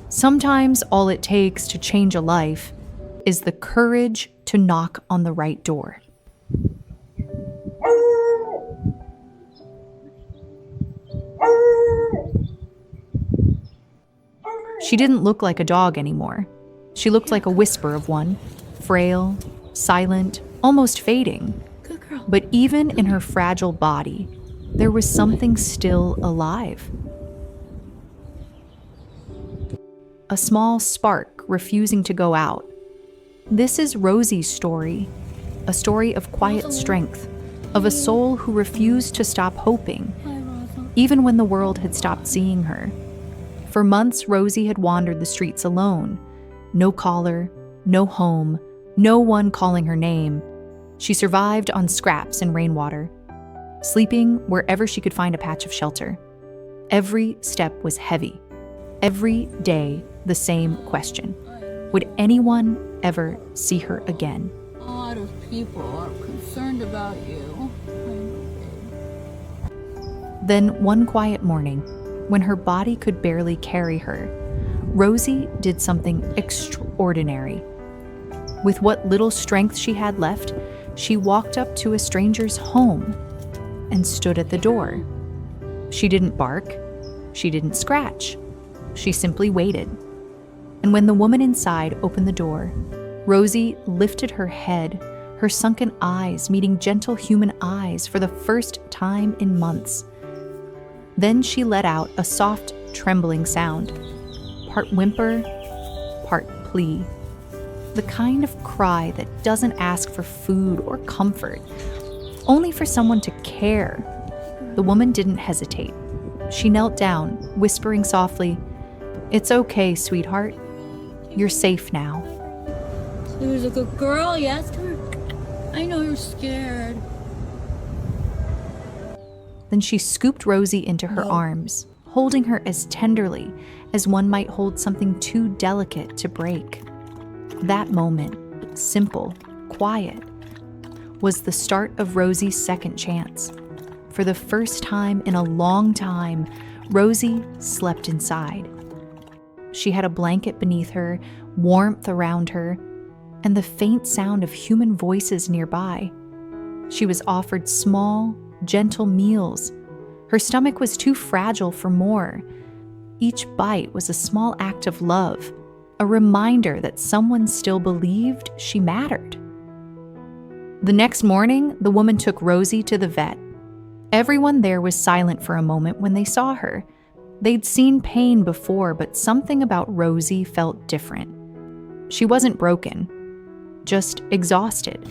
Sometimes all it takes to change a life is the courage to knock on the right door. She didn't look like a dog anymore. She looked like a whisper of one, frail, silent, almost fading. Good girl. But even in her fragile body, there was something still alive. A small spark refusing to go out. This is Rosie's story, a story of quiet strength, of a soul who refused to stop hoping, even when the world had stopped seeing her. For months, Rosie had wandered the streets alone. No caller, no home, no one calling her name. She survived on scraps and rainwater, sleeping wherever she could find a patch of shelter. Every step was heavy. Every day, the same question. Would anyone ever see her again? A lot of people are concerned about you. Then one quiet morning, when her body could barely carry her, Rosie did something extraordinary. With what little strength she had left, she walked up to a stranger's home and stood at the door. She didn't bark. She didn't scratch. She simply waited. And when the woman inside opened the door, Rosie lifted her head, her sunken eyes meeting gentle human eyes for the first time in months. Then she let out a soft, trembling sound, part whimper, part plea. The kind of cry that doesn't ask for food or comfort, only for someone to care. The woman didn't hesitate. She knelt down, whispering softly, "It's okay, sweetheart. You're safe now." She was a good girl, yes? Come here. I know you're scared. Then she scooped Rosie into her arms, holding her as tenderly as one might hold something too delicate to break. That moment, simple, quiet, was the start of Rosie's second chance. For the first time in a long time, Rosie slept inside. She had a blanket beneath her, warmth around her, and the faint sound of human voices nearby. She was offered small, gentle meals. Her stomach was too fragile for more. Each bite was a small act of love, a reminder that someone still believed she mattered. The next morning, the woman took Rosie to the vet. Everyone there was silent for a moment when they saw her. They'd seen pain before, but something about Rosie felt different. She wasn't broken, just exhausted.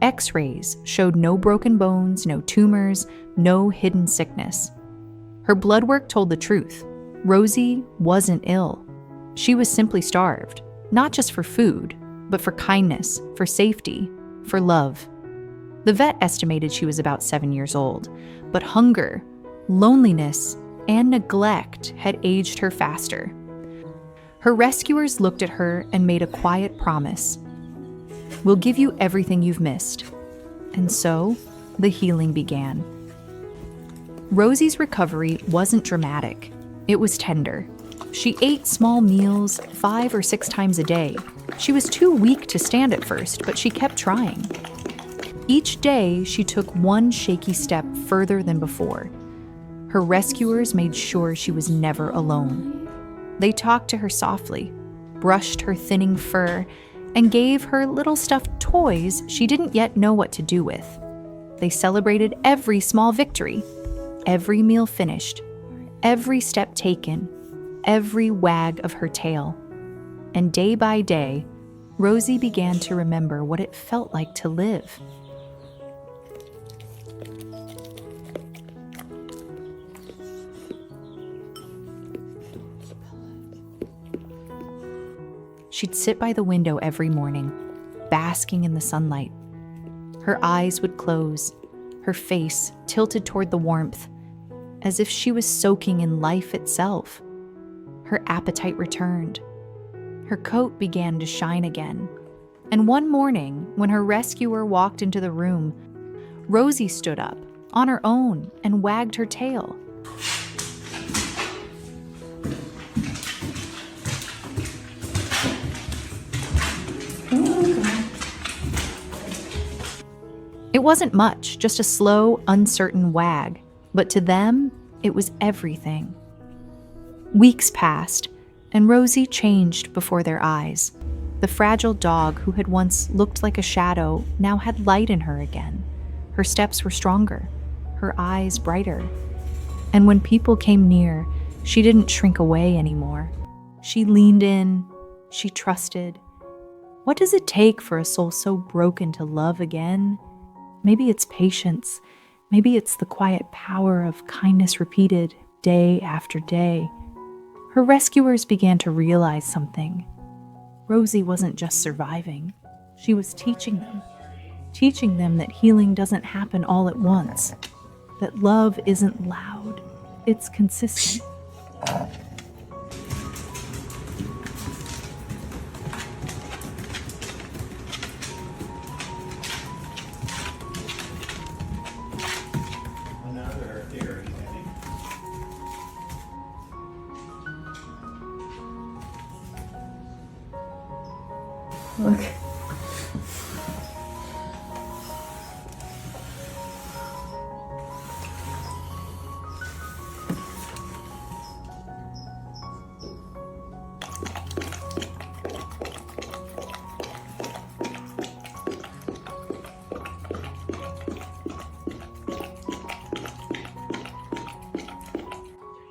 X-rays showed no broken bones, no tumors, no hidden sickness. Her blood work told the truth. Rosie wasn't ill. She was simply starved, not just for food, but for kindness, for safety, for love. The vet estimated she was about 7 years old, but hunger, loneliness, and neglect had aged her faster. Her rescuers looked at her and made a quiet promise. "We'll give you everything you've missed." And so, the healing began. Rosie's recovery wasn't dramatic. It was tender. She ate small meals 5 or 6 times a day. She was too weak to stand at first, but she kept trying. Each day, she took one shaky step further than before. Her rescuers made sure she was never alone. They talked to her softly, brushed her thinning fur, and gave her little stuffed toys she didn't yet know what to do with. They celebrated every small victory, every meal finished, every step taken, every wag of her tail. And day by day, Rosie began to remember what it felt like to live. She'd sit by the window every morning, basking in the sunlight. Her eyes would close, her face tilted toward the warmth, as if she was soaking in life itself. Her appetite returned. Her coat began to shine again. And one morning, when her rescuer walked into the room, Rosie stood up, on her own and wagged her tail. It wasn't much, just a slow, uncertain wag, but to them, it was everything. Weeks passed, and Rosie changed before their eyes. The fragile dog who had once looked like a shadow now had light in her again. Her steps were stronger, her eyes brighter. And when people came near, she didn't shrink away anymore. She leaned in, she trusted. What does it take for a soul so broken to love again? Maybe it's patience. Maybe it's the quiet power of kindness repeated day after day. Her rescuers began to realize something. Rosie wasn't just surviving. She was teaching them that healing doesn't happen all at once, that love isn't loud, it's consistent. Another theory, Pittie. Look.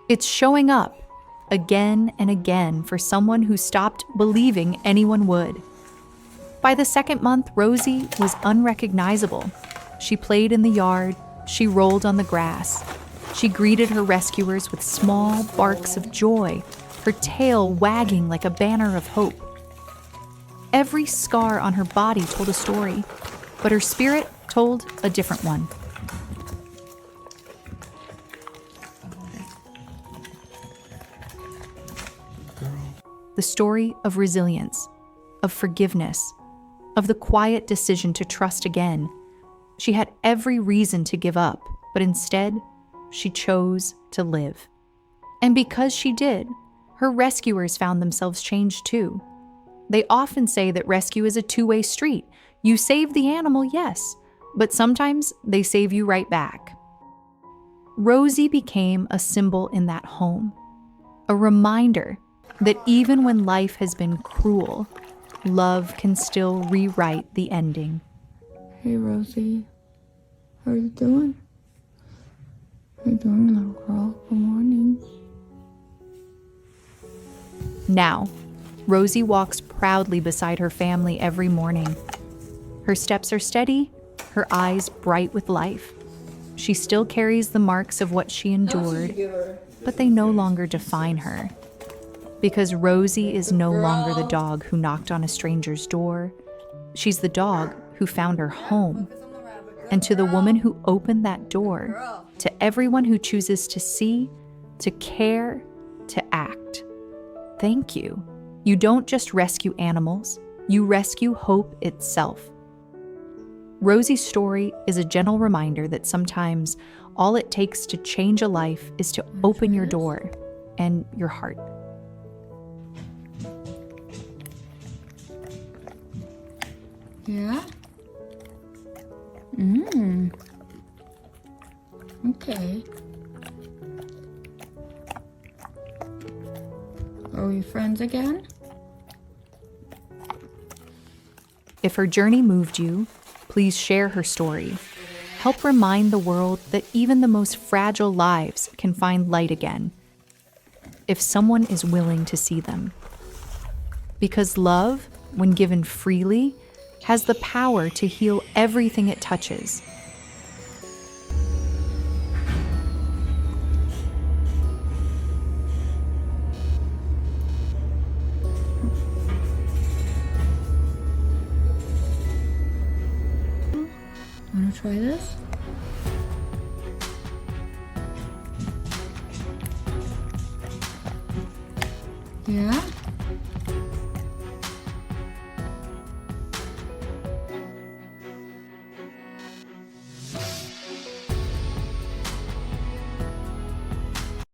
It's showing up again and again for someone who stopped believing anyone would. By the second month, Rosie was unrecognizable. She played in the yard, she rolled on the grass. She greeted her rescuers with small barks of joy, her tail wagging like a banner of hope. Every scar on her body told a story, but her spirit told a different one. The story of resilience, of forgiveness, of the quiet decision to trust again. She had every reason to give up, but instead, she chose to live. And because she did, her rescuers found themselves changed too. They often say that rescue is a two-way street. You save the animal, yes, but sometimes they save you right back. Rosie became a symbol in that home, a reminder that even when life has been cruel, love can still rewrite the ending. Hey, Rosie. How are you doing? How you doing, little girl? Good morning. Now, Rosie walks proudly beside her family every morning. Her steps are steady, her eyes bright with life. She still carries the marks of what she endured, but they no longer define her. Because Rosie is no longer the dog who knocked on a stranger's door. She's the dog who found her home. And to the woman who opened that door, to everyone who chooses to see, to care, to act, thank you. You don't just rescue animals, you rescue hope itself. Rosie's story is a gentle reminder that sometimes all it takes to change a life is to open your door and your heart. Yeah? Okay. Are we friends again? If her journey moved you, please share her story. Help remind the world that even the most fragile lives can find light again, if someone is willing to see them. Because love, when given freely, has the power to heal everything it touches. Wanna try this? Yeah?